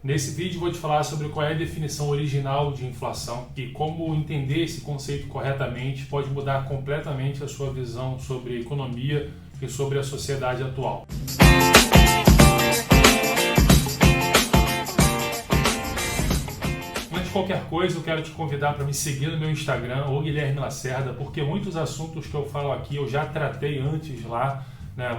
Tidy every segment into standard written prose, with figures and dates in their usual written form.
Nesse vídeo vou te falar sobre qual é a definição original de inflação e como entender esse conceito corretamente pode mudar completamente a sua visão sobre economia e sobre a sociedade atual. Antes de qualquer coisa, eu quero te convidar para me seguir no meu Instagram, ou Guilherme Lacerda, porque muitos assuntos que eu falo aqui eu já tratei antes lá,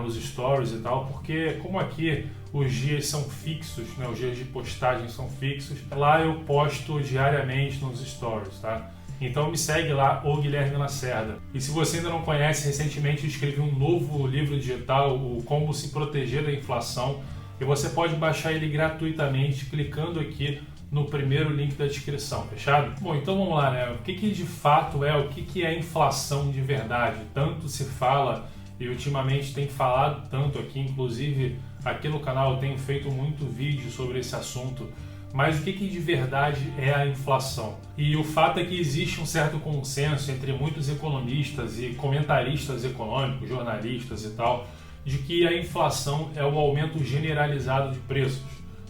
nos stories e tal, porque como aqui os dias são fixos, os dias de postagem são fixos, lá eu posto diariamente nos stories, tá? Então me segue lá, o Guilherme Lacerda. E se você ainda não conhece, recentemente eu escrevi um novo livro digital, o Como se proteger da inflação, e você pode baixar ele gratuitamente clicando aqui no primeiro link da descrição, fechado? Bom, então vamos lá, O que de fato o que é inflação de verdade? Tanto se fala e ultimamente tem falado tanto aqui, inclusive aqui no canal eu tenho feito muito vídeo sobre esse assunto, mas o que de verdade é a inflação? E o fato é que existe um certo consenso entre muitos economistas e comentaristas econômicos, jornalistas e tal, de que a inflação é o aumento generalizado de preços,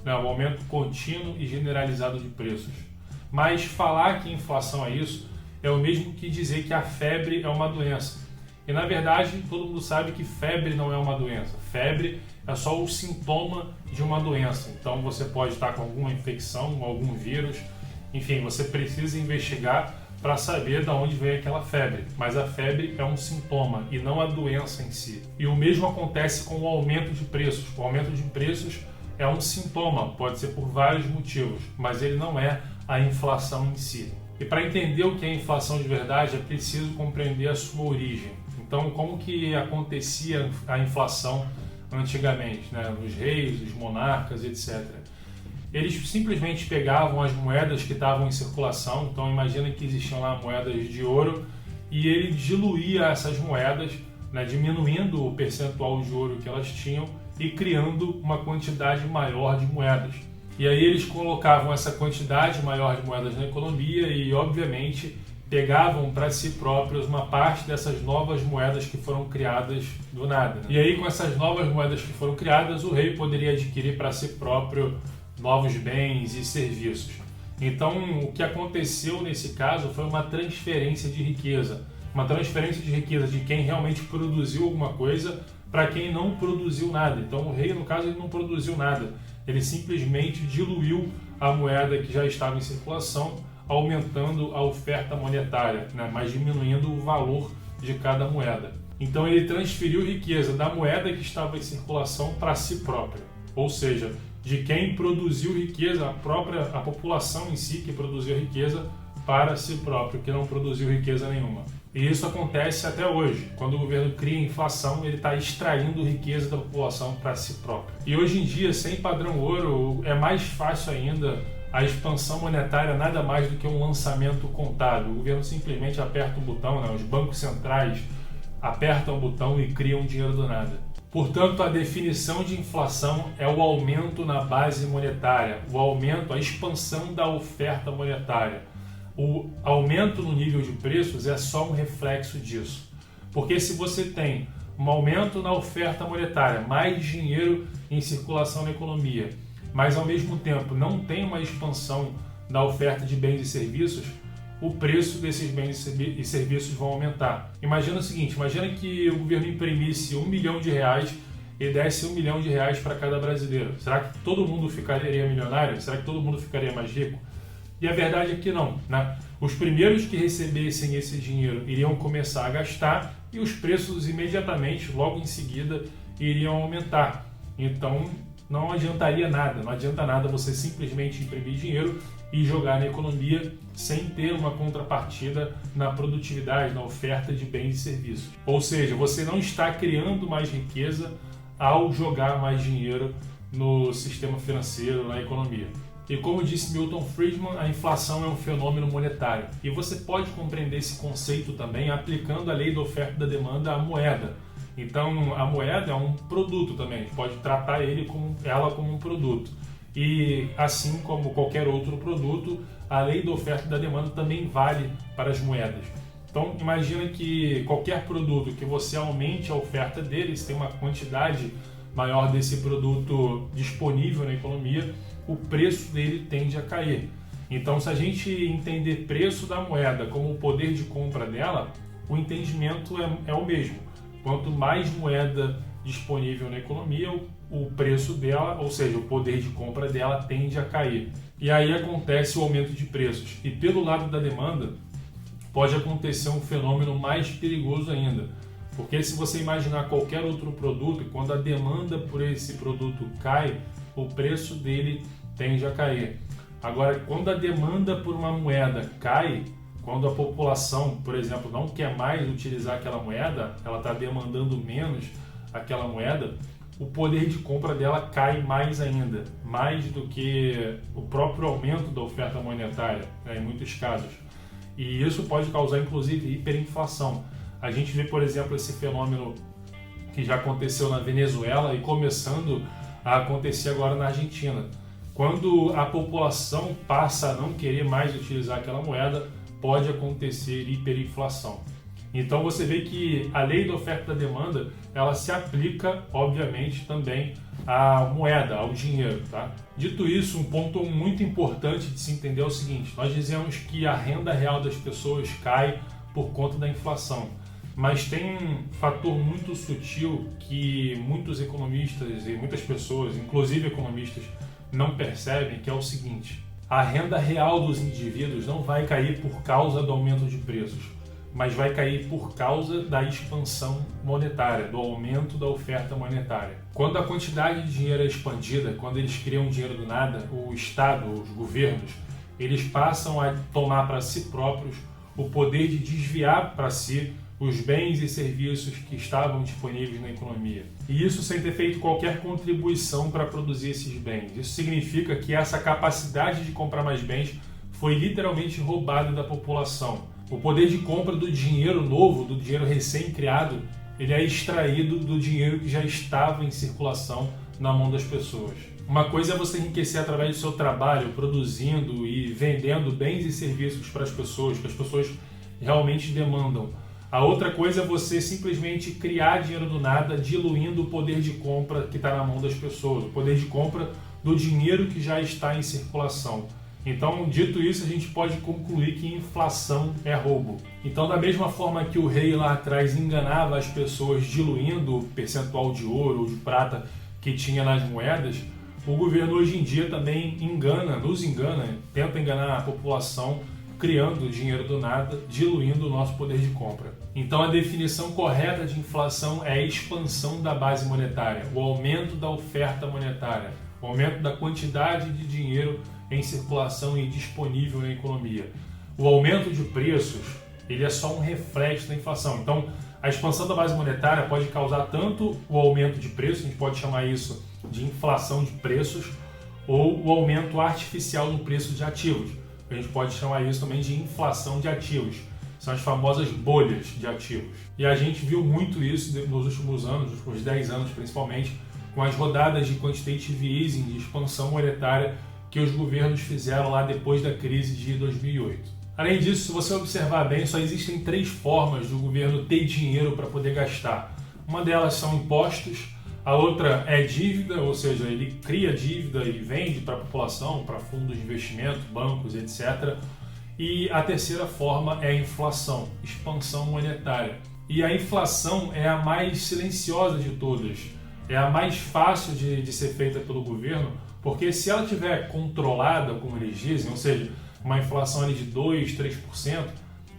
o aumento contínuo e generalizado de preços. Mas falar que inflação é isso é o mesmo que dizer que a febre é uma doença. E na verdade, todo mundo sabe que febre não é uma doença. Febre é só o sintoma de uma doença. Então você pode estar com alguma infecção, algum vírus, enfim, você precisa investigar para saber de onde vem aquela febre. Mas a febre é um sintoma e não a doença em si. E o mesmo acontece com o aumento de preços. O aumento de preços é um sintoma, pode ser por vários motivos, mas ele não é a inflação em si. E para entender o que é inflação de verdade, é preciso compreender a sua origem. Então, como que acontecia a inflação antigamente, os reis, os monarcas, etc. Eles simplesmente pegavam as moedas que estavam em circulação, então imagina que existiam lá moedas de ouro, e ele diluía essas moedas, diminuindo o percentual de ouro que elas tinham e criando uma quantidade maior de moedas. E aí eles colocavam essa quantidade maior de moedas na economia e, obviamente, pegavam para si próprios uma parte dessas novas moedas que foram criadas do nada. E aí, com essas novas moedas que foram criadas, o rei poderia adquirir para si próprio novos bens e serviços. Então, o que aconteceu nesse caso foi uma transferência de riqueza. Uma transferência de riqueza de quem realmente produziu alguma coisa para quem não produziu nada. Então, o rei, no caso, ele não produziu nada. Ele simplesmente diluiu a moeda que já estava em circulação, aumentando a oferta monetária, mas diminuindo o valor de cada moeda. Então ele transferiu riqueza da moeda que estava em circulação para si própria, ou seja, de quem produziu riqueza, a população em si que produziu riqueza para si próprio, que não produziu riqueza nenhuma. E isso acontece até hoje. Quando o governo cria inflação, ele está extraindo riqueza da população para si próprio. E hoje em dia, sem padrão ouro, é mais fácil ainda. A expansão monetária é nada mais do que um lançamento contábil. O governo simplesmente aperta o botão, os bancos centrais apertam o botão e criam dinheiro do nada. Portanto, a definição de inflação é o aumento na base monetária, o aumento, a expansão da oferta monetária. O aumento no nível de preços é só um reflexo disso. Porque se você tem um aumento na oferta monetária, mais dinheiro em circulação na economia, mas ao mesmo tempo não tem uma expansão da oferta de bens e serviços, o preço desses bens e serviços vão aumentar. Imagina o seguinte, imagina que o governo imprimisse R$1 milhão e desse R$1 milhão para cada brasileiro. Será que todo mundo ficaria milionário? Será que todo mundo ficaria mais rico? E a verdade é que não. Os primeiros que recebessem esse dinheiro iriam começar a gastar e os preços imediatamente, logo em seguida, iriam aumentar. Então, não adiantaria nada, não adianta nada você simplesmente imprimir dinheiro e jogar na economia sem ter uma contrapartida na produtividade, na oferta de bens e serviços. Ou seja, você não está criando mais riqueza ao jogar mais dinheiro no sistema financeiro, na economia. E como disse Milton Friedman, a inflação é um fenômeno monetário. E você pode compreender esse conceito também aplicando a lei da oferta e da demanda à moeda. Então, a moeda é um produto também, a gente pode tratar ela como um produto. E assim como qualquer outro produto, a lei da oferta e da demanda também vale para as moedas. Então, imagina que qualquer produto que você aumente a oferta dele, se tem uma quantidade maior desse produto disponível na economia, o preço dele tende a cair. Então, se a gente entender preço da moeda como o poder de compra dela, o entendimento é o mesmo. Quanto mais moeda disponível na economia, o preço dela, ou seja, o poder de compra dela tende a cair. E aí acontece o aumento de preços. E pelo lado da demanda, pode acontecer um fenômeno mais perigoso ainda. Porque se você imaginar qualquer outro produto, quando a demanda por esse produto cai, o preço dele tende a cair. Agora, quando a demanda por uma moeda cai, quando a população, por exemplo, não quer mais utilizar aquela moeda, ela está demandando menos aquela moeda, o poder de compra dela cai mais ainda, mais do que o próprio aumento da oferta monetária, né, em muitos casos. E isso pode causar, inclusive, hiperinflação. A gente vê, por exemplo, esse fenômeno que já aconteceu na Venezuela e começando a acontecer agora na Argentina. Quando a população passa a não querer mais utilizar aquela moeda, pode acontecer hiperinflação. Então você vê que a lei da oferta e da demanda, ela se aplica, obviamente, também à moeda, ao dinheiro, tá? Dito isso, um ponto muito importante de se entender é o seguinte: nós dizemos que a renda real das pessoas cai por conta da inflação. Mas tem um fator muito sutil que muitos economistas e muitas pessoas, inclusive economistas, não percebem, que é o seguinte: a renda real dos indivíduos não vai cair por causa do aumento de preços, mas vai cair por causa da expansão monetária, do aumento da oferta monetária. Quando a quantidade de dinheiro é expandida, quando eles criam dinheiro do nada, o Estado, os governos, eles passam a tomar para si próprios o poder de desviar para si os bens e serviços que estavam disponíveis na economia. E isso sem ter feito qualquer contribuição para produzir esses bens. Isso significa que essa capacidade de comprar mais bens foi literalmente roubada da população. O poder de compra do dinheiro novo, do dinheiro recém-criado, ele é extraído do dinheiro que já estava em circulação na mão das pessoas. Uma coisa é você enriquecer através do seu trabalho, produzindo e vendendo bens e serviços para as pessoas, que as pessoas realmente demandam. A outra coisa é você simplesmente criar dinheiro do nada, diluindo o poder de compra que está na mão das pessoas, o poder de compra do dinheiro que já está em circulação. Então, dito isso, a gente pode concluir que inflação é roubo. Então, da mesma forma que o rei lá atrás enganava as pessoas diluindo o percentual de ouro ou de prata que tinha nas moedas, o governo hoje em dia também nos engana, tenta enganar a população, criando dinheiro do nada, diluindo o nosso poder de compra. Então a definição correta de inflação é a expansão da base monetária, o aumento da oferta monetária, o aumento da quantidade de dinheiro em circulação e disponível na economia. O aumento de preços, ele é só um reflexo da inflação. Então a expansão da base monetária pode causar tanto o aumento de preços, a gente pode chamar isso de inflação de preços, ou o aumento artificial do preço de ativos. A gente pode chamar isso também de inflação de ativos. São as famosas bolhas de ativos. E a gente viu muito isso nos últimos anos, nos últimos 10 anos principalmente, com as rodadas de quantitative easing, de expansão monetária que os governos fizeram lá depois da crise de 2008. Além disso, se você observar bem, só existem 3 formas do governo ter dinheiro para poder gastar. Uma delas são impostos, a outra é dívida, ou seja, ele cria dívida e vende para a população, para fundos de investimento, bancos, etc. E a terceira forma é a inflação, expansão monetária. E a inflação é a mais silenciosa de todas, é a mais fácil de ser feita pelo governo, porque se ela estiver controlada, como eles dizem, ou seja, uma inflação ali de 2%, 3%,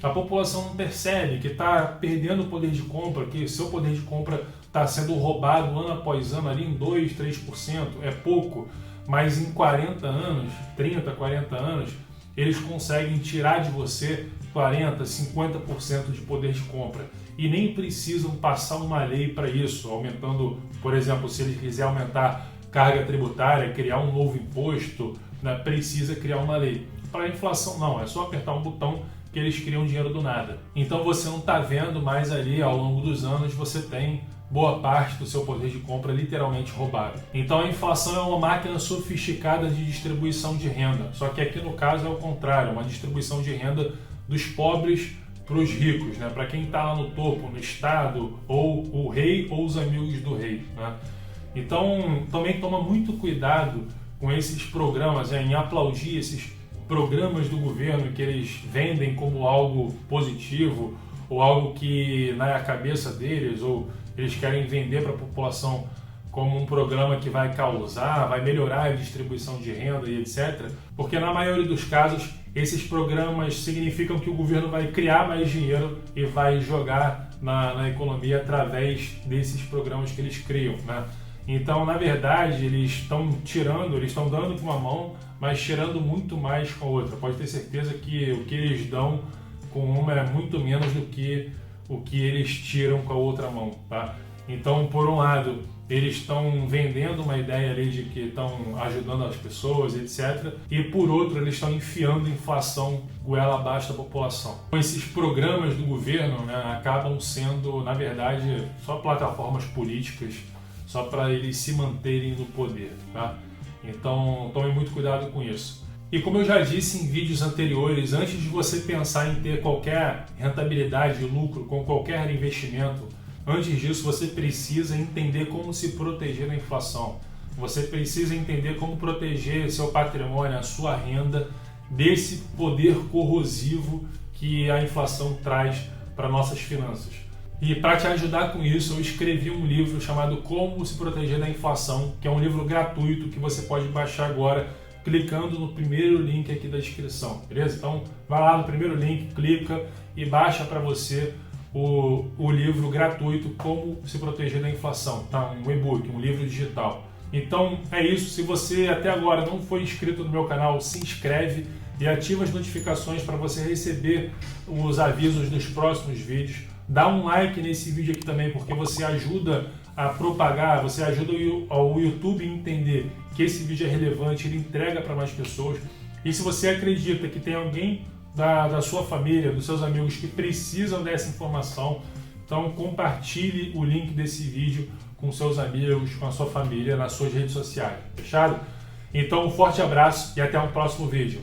a população não percebe que está perdendo o poder de compra, que o seu poder de compra está sendo roubado ano após ano ali em 2%, 3%, é pouco, mas em 40 anos, 30, 40 anos, eles conseguem tirar de você 40%, 50% de poder de compra. E nem precisam passar uma lei para isso, aumentando, por exemplo, se eles quiserem aumentar carga tributária, criar um novo imposto, né, precisa criar uma lei. Para a inflação não, é só apertar um botão que eles criam dinheiro do nada. Então você não está vendo mais ali, ao longo dos anos, você tem boa parte do seu poder de compra literalmente roubado. Então a inflação é uma máquina sofisticada de distribuição de renda, só que aqui no caso é o contrário, uma distribuição de renda dos pobres para os ricos, né? Para quem está lá no topo, no Estado, ou o rei ou os amigos do rei, né? Então também toma muito cuidado com esses programas, em aplaudir esses programas do governo que eles vendem como algo positivo ou algo que na cabeça deles, ou eles querem vender para a população como um programa que vai causar, vai melhorar a distribuição de renda e etc. Porque na maioria dos casos, esses programas significam que o governo vai criar mais dinheiro e vai jogar na economia através desses programas que eles criam, né? Então, na verdade, eles estão dando com uma mão, mas tirando muito mais com a outra. Pode ter certeza que o que eles dão com uma é muito menos do que o que eles tiram com a outra mão, tá? Então, por um lado, eles estão vendendo uma ideia ali de que estão ajudando as pessoas, etc. E por outro, eles estão enfiando inflação goela abaixo da população. Então, esses programas do governo, né, acabam sendo, na verdade, só plataformas políticas, só para eles se manterem no poder, tá? Então, tome muito cuidado com isso. E como eu já disse em vídeos anteriores, antes de você pensar em ter qualquer rentabilidade, lucro com qualquer investimento, antes disso você precisa entender como se proteger da inflação. Você precisa entender como proteger seu patrimônio, a sua renda, desse poder corrosivo que a inflação traz para nossas finanças. E para te ajudar com isso, eu escrevi um livro chamado Como se proteger da inflação, que é um livro gratuito que você pode baixar agora clicando no primeiro link aqui da descrição, beleza? Então vai lá no primeiro link, clica e baixa para você o livro gratuito Como se proteger da inflação, tá? Um e-book, um livro digital. Então é isso, se você até agora não foi inscrito no meu canal, se inscreve e ativa as notificações para você receber os avisos dos próximos vídeos. Dá um like nesse vídeo aqui também, porque você ajuda a propagar, você ajuda o YouTube a entender que esse vídeo é relevante, ele entrega para mais pessoas. E se você acredita que tem alguém da sua família, dos seus amigos que precisam dessa informação, então compartilhe o link desse vídeo com seus amigos, com a sua família, nas suas redes sociais, fechado? Então um forte abraço e até um próximo vídeo.